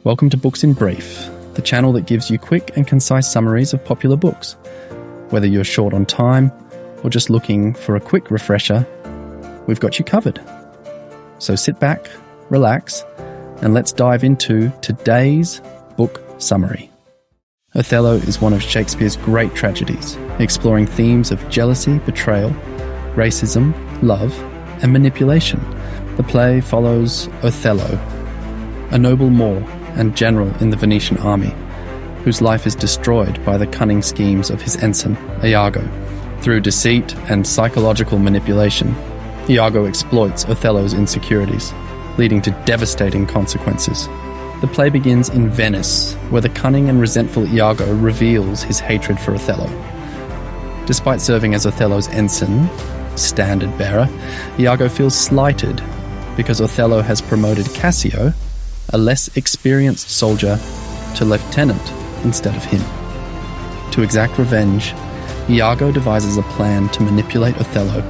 Welcome to Books in Brief, the channel that gives you quick and concise summaries of popular books. Whether you're short on time or just looking for a quick refresher, we've got you covered. So sit back, relax, and let's dive into today's book summary. Othello is one of Shakespeare's great tragedies, exploring themes of jealousy, betrayal, racism, love, and manipulation. The play follows Othello, a noble Moor and general in the Venetian army, whose life is destroyed by the cunning schemes of his ensign, Iago. Through deceit and psychological manipulation, Iago exploits Othello's insecurities, leading to devastating consequences. The play begins in Venice, where the cunning and resentful Iago reveals his hatred for Othello. Despite serving as Othello's ensign, standard bearer, Iago feels slighted because Othello has promoted Cassio, a less experienced soldier, to lieutenant instead of him. To exact revenge, Iago devises a plan to manipulate Othello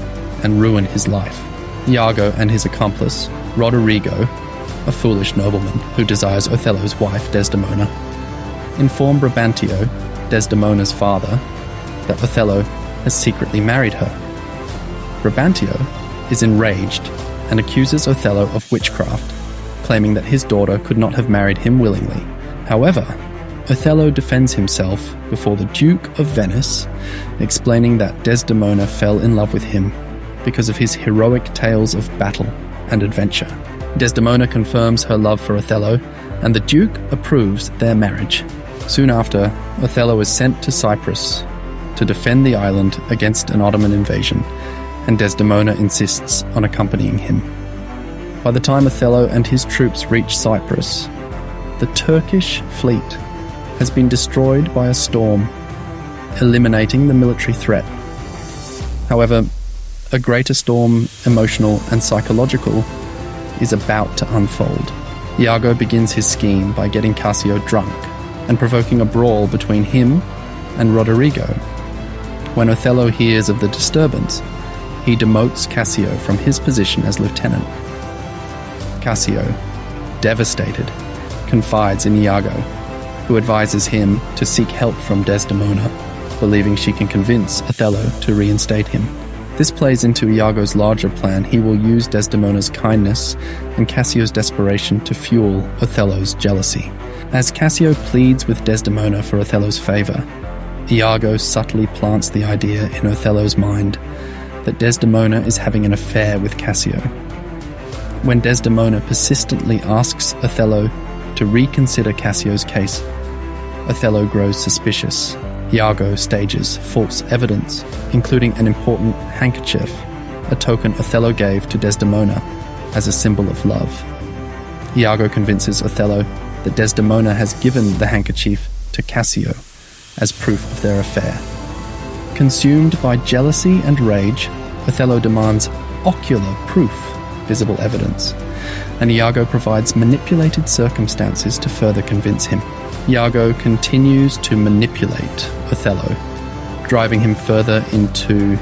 and ruin his life. Iago and his accomplice, Roderigo, a foolish nobleman who desires Othello's wife, Desdemona, inform Brabantio, Desdemona's father, that Othello has secretly married her. Brabantio is enraged and accuses Othello of witchcraft, claiming that his daughter could not have married him willingly. However, Othello defends himself before the Duke of Venice, explaining that Desdemona fell in love with him because of his heroic tales of battle and adventure. Desdemona confirms her love for Othello, and the Duke approves their marriage. Soon after, Othello is sent to Cyprus to defend the island against an Ottoman invasion, and Desdemona insists on accompanying him. By the time Othello and his troops reach Cyprus, the Turkish fleet has been destroyed by a storm, eliminating the military threat. However, a greater storm, emotional and psychological, is about to unfold. Iago begins his scheme by getting Cassio drunk and provoking a brawl between him and Roderigo. When Othello hears of the disturbance, he demotes Cassio from his position as lieutenant. Cassio, devastated, confides in Iago, who advises him to seek help from Desdemona, believing she can convince Othello to reinstate him. This plays into Iago's larger plan. He will use Desdemona's kindness and Cassio's desperation to fuel Othello's jealousy. As Cassio pleads with Desdemona for Othello's favour, Iago subtly plants the idea in Othello's mind that Desdemona is having an affair with Cassio. When Desdemona persistently asks Othello to reconsider Cassio's case, Othello grows suspicious. Iago stages false evidence, including an important handkerchief, a token Othello gave to Desdemona as a symbol of love. Iago convinces Othello that Desdemona has given the handkerchief to Cassio as proof of their affair. Consumed by jealousy and rage, Othello demands ocular proof, visible evidence, and Iago provides manipulated circumstances to further convince him. Iago continues to manipulate Othello, driving him further into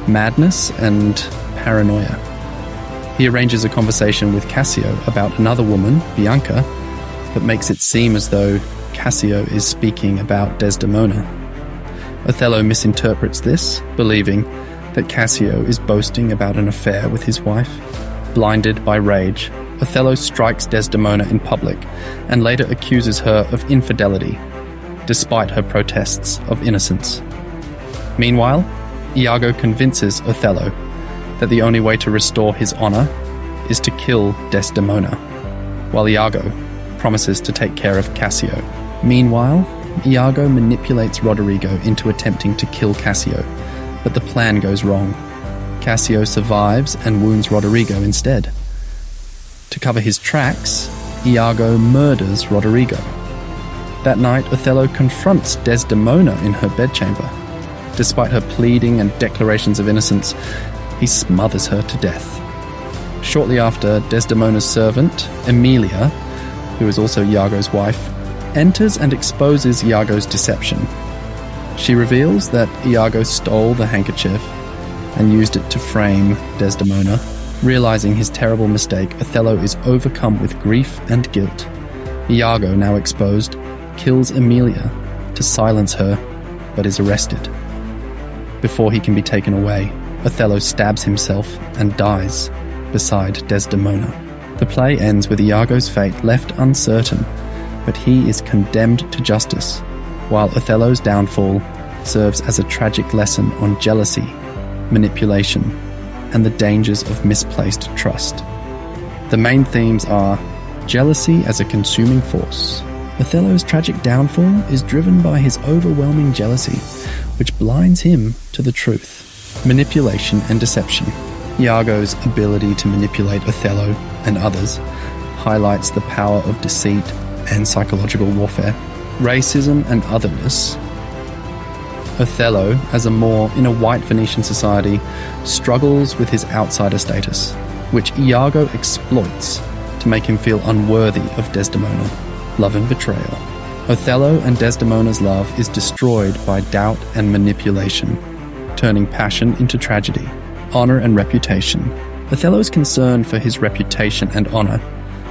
madness and paranoia. He arranges a conversation with Cassio about another woman, Bianca, but makes it seem as though Cassio is speaking about Desdemona. Othello misinterprets this, believing that Cassio is boasting about an affair with his wife. Blinded by rage, Othello strikes Desdemona in public and later accuses her of infidelity, despite her protests of innocence. Meanwhile, Iago convinces Othello that the only way to restore his honor is to kill Desdemona, while Iago promises to take care of Cassio. Meanwhile, Iago manipulates Roderigo into attempting to kill Cassio, but the plan goes wrong. Cassio survives and wounds Roderigo instead. To cover his tracks, Iago murders Roderigo. That night, Othello confronts Desdemona in her bedchamber. Despite her pleading and declarations of innocence, he smothers her to death. Shortly after, Desdemona's servant, Emilia, who is also Iago's wife, enters and exposes Iago's deception. She reveals that Iago stole the handkerchief and used it to frame Desdemona. Realizing his terrible mistake, Othello is overcome with grief and guilt Iago, now exposed, kills Emilia to silence her, but is arrested. Before he can be taken away, Othello stabs himself and dies beside Desdemona. The play ends with Iago's fate left uncertain, but he is condemned to justice, while Othello's downfall serves as a tragic lesson on jealousy, manipulation, and the dangers of misplaced trust. The main themes are jealousy as a consuming force. Othello's tragic downfall is driven by his overwhelming jealousy, which blinds him to the truth. Manipulation and deception. Iago's ability to manipulate Othello and others highlights the power of deceit and psychological warfare. Racism and otherness. Othello, as a Moor in a white Venetian society, struggles with his outsider status, which Iago exploits to make him feel unworthy of Desdemona. Love and betrayal. Othello and Desdemona's love is destroyed by doubt and manipulation, turning passion into tragedy. Honor and reputation. Othello's concern for his reputation and honor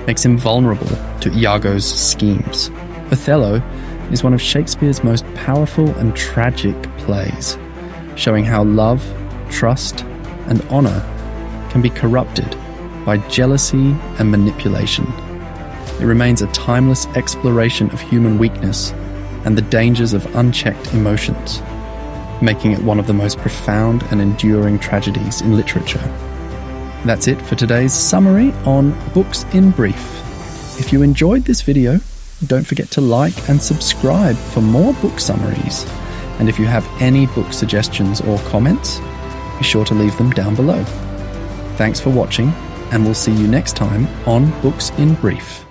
makes him vulnerable to Iago's schemes. Othello is one of Shakespeare's most powerful and tragic plays, showing how love, trust, and honor can be corrupted by jealousy and manipulation. It remains a timeless exploration of human weakness and the dangers of unchecked emotions, making it one of the most profound and enduring tragedies in literature. That's it for today's summary on Books in Brief. If you enjoyed this video, don't forget to like and subscribe for more book summaries. And if you have any book suggestions or comments, be sure to leave them down below. Thanks for watching, and we'll see you next time on Books in Brief.